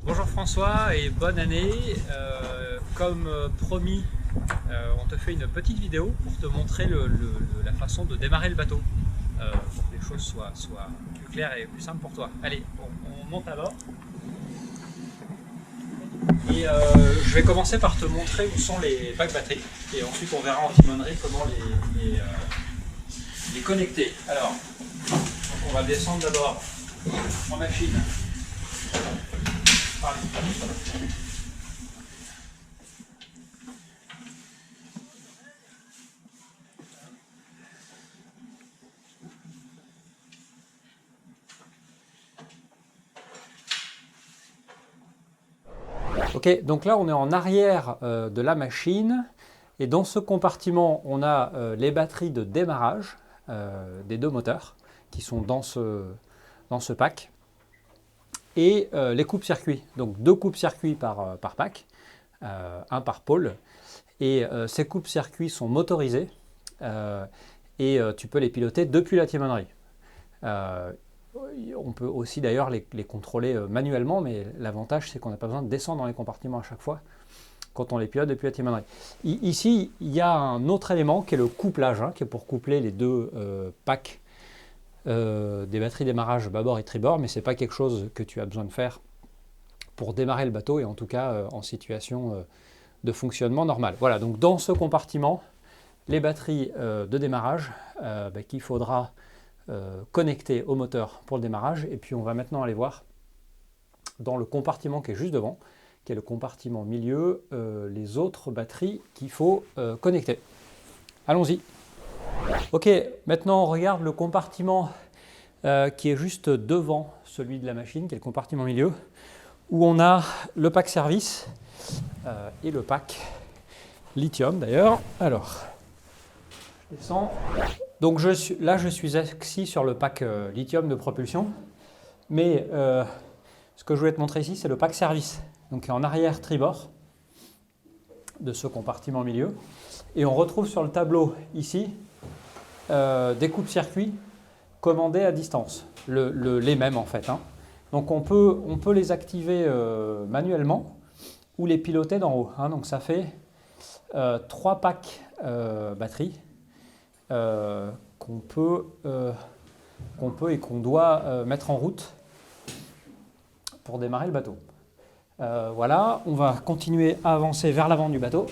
Bonjour François et bonne année. Comme promis, on te fait une petite vidéo pour te montrer la façon de démarrer le bateau, pour que les choses soient plus claires et plus simples pour toi. Allez, on monte à bord et je vais commencer par te montrer où sont les packs batteries et ensuite on verra en timonerie comment les connecter. Alors, donc on va descendre d'abord en machine par les. Ok, donc là on est en arrière de la machine et dans ce compartiment on a les batteries de démarrage des deux moteurs qui sont dans ce pack et les coupes-circuits. Donc deux coupes-circuits par pack, un par pôle. Et ces coupes-circuits sont motorisés et tu peux les piloter depuis la timonerie. Euh, on peut aussi d'ailleurs les contrôler manuellement, mais l'avantage c'est qu'on n'a pas besoin de descendre dans les compartiments à chaque fois quand on les pilote depuis la timonerie. Ici, il y a un autre élément qui est le couplage, qui est pour coupler les deux packs des batteries démarrage bâbord et tribord, mais ce n'est pas quelque chose que tu as besoin de faire pour démarrer le bateau et en tout cas en situation de fonctionnement normal. Voilà, donc dans ce compartiment, les batteries de démarrage qu'il faudra connecter au moteur pour le démarrage. Et puis on va maintenant aller voir dans le compartiment qui est juste devant, qui est le compartiment milieu, les autres batteries qu'il faut connecter. Allons-y. Ok, maintenant on regarde le compartiment qui est juste devant celui de la machine, qui est le compartiment milieu, où on a le pack service et le pack lithium d'ailleurs. Alors, je descends. Donc là je suis assis sur le pack lithium de propulsion, mais ce que je voulais te montrer ici c'est le pack service, donc en arrière tribord de ce compartiment milieu. Et on retrouve sur le tableau ici des coupes-circuits commandés à distance, les mêmes en fait. Donc on peut les activer manuellement ou les piloter d'en haut. Donc ça fait 3 packs batterie qu'on peut et qu'on doit mettre en route pour démarrer le bateau. Voilà, on va continuer à avancer vers l'avant du bateau.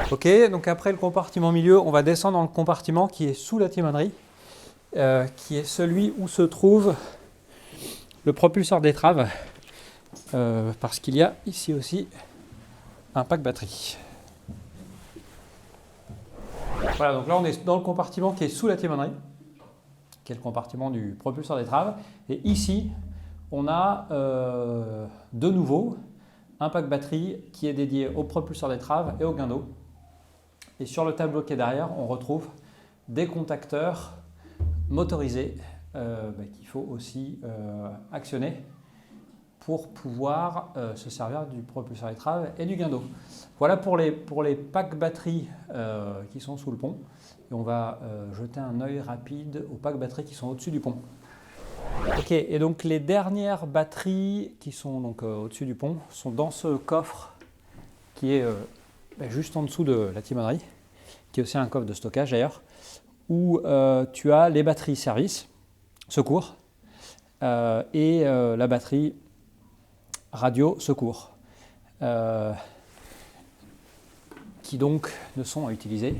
Ok, donc après le compartiment milieu, on va descendre dans le compartiment qui est sous la timonerie, qui est celui où se trouve le propulseur d'étrave, parce qu'il y a ici aussi un pack batterie. Voilà, donc là on est dans le compartiment qui est sous la timonerie, qui est le compartiment du propulseur d'étrave. Et ici, on a de nouveau un pack batterie qui est dédié au propulseur d'étrave et au guindeau. Et sur le tableau qui est derrière, on retrouve des contacteurs motorisés qu'il faut aussi actionner pour pouvoir se servir du propulseur d'étrave et du guindeau. Voilà pour les packs batteries qui sont sous le pont. Et on va jeter un œil rapide aux packs batteries qui sont au-dessus du pont. Ok, et donc les dernières batteries qui sont donc au-dessus du pont sont dans ce coffre qui est juste en dessous de la timonerie, qui est aussi un coffre de stockage d'ailleurs, où tu as les batteries service, secours, et la batterie radio secours, qui donc ne sont à utiliser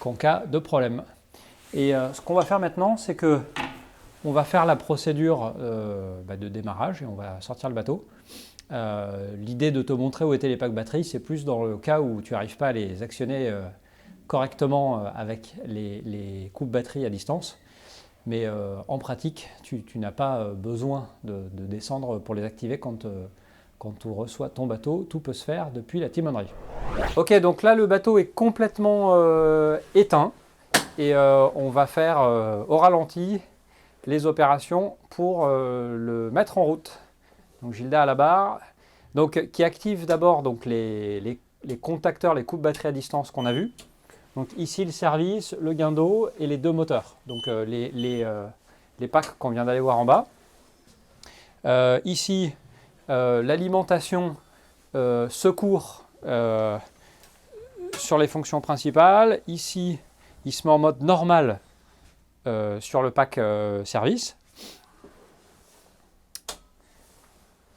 qu'en cas de problème. Et ce qu'on va faire maintenant, c'est que on va faire la procédure de démarrage et on va sortir le bateau. L'idée de te montrer où étaient les packs batteries, c'est plus dans le cas où tu n'arrives pas à les actionner correctement avec les coupes batteries à distance. Mais en pratique, tu n'as pas besoin de descendre pour les activer quand tu reçois ton bateau. Tout peut se faire depuis la timonerie. Ok, donc là le bateau est complètement éteint et on va faire au ralenti les opérations pour le mettre en route. Donc Gilda à la barre, donc, qui active d'abord donc, les contacteurs, les coupes batterie à distance qu'on a vus. Donc ici le service, le guindeau et les deux moteurs, donc les packs qu'on vient d'aller voir en bas. Ici, l'alimentation secours sur les fonctions principales. Ici, il se met en mode normal sur le pack service.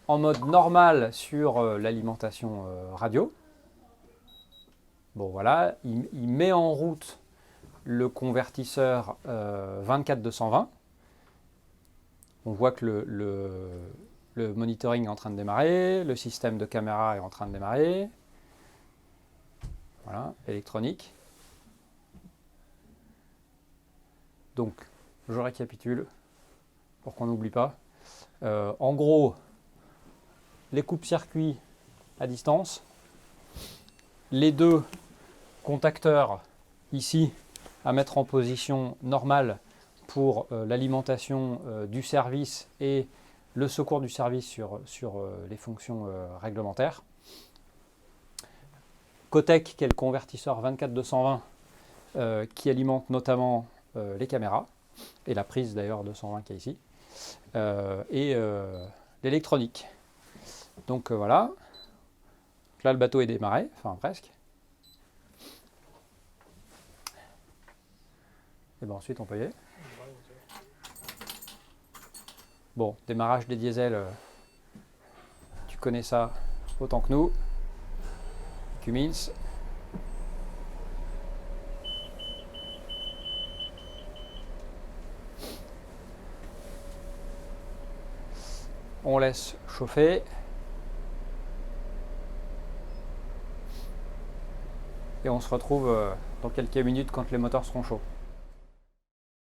En mode normal sur l'alimentation radio. Bon voilà, il met en route le convertisseur 24220. On voit que le monitoring est en train de démarrer, le système de caméra est en train de démarrer. Voilà, électronique. Donc, je récapitule pour qu'on n'oublie pas. En gros, les coupes-circuits à distance, les deux contacteurs ici à mettre en position normale pour l'alimentation du service et le secours du service sur les fonctions réglementaires. Cotec, qui est le convertisseur 24220 qui alimente notamment les caméras et la prise d'ailleurs 220 qui est ici, et l'électronique. Donc voilà, là le bateau est démarré, enfin presque. Et bien ensuite on peut y aller. Bon, démarrage des diesels, tu connais ça autant que nous. Cummins. On laisse chauffer. Et on se retrouve dans quelques minutes quand les moteurs seront chauds.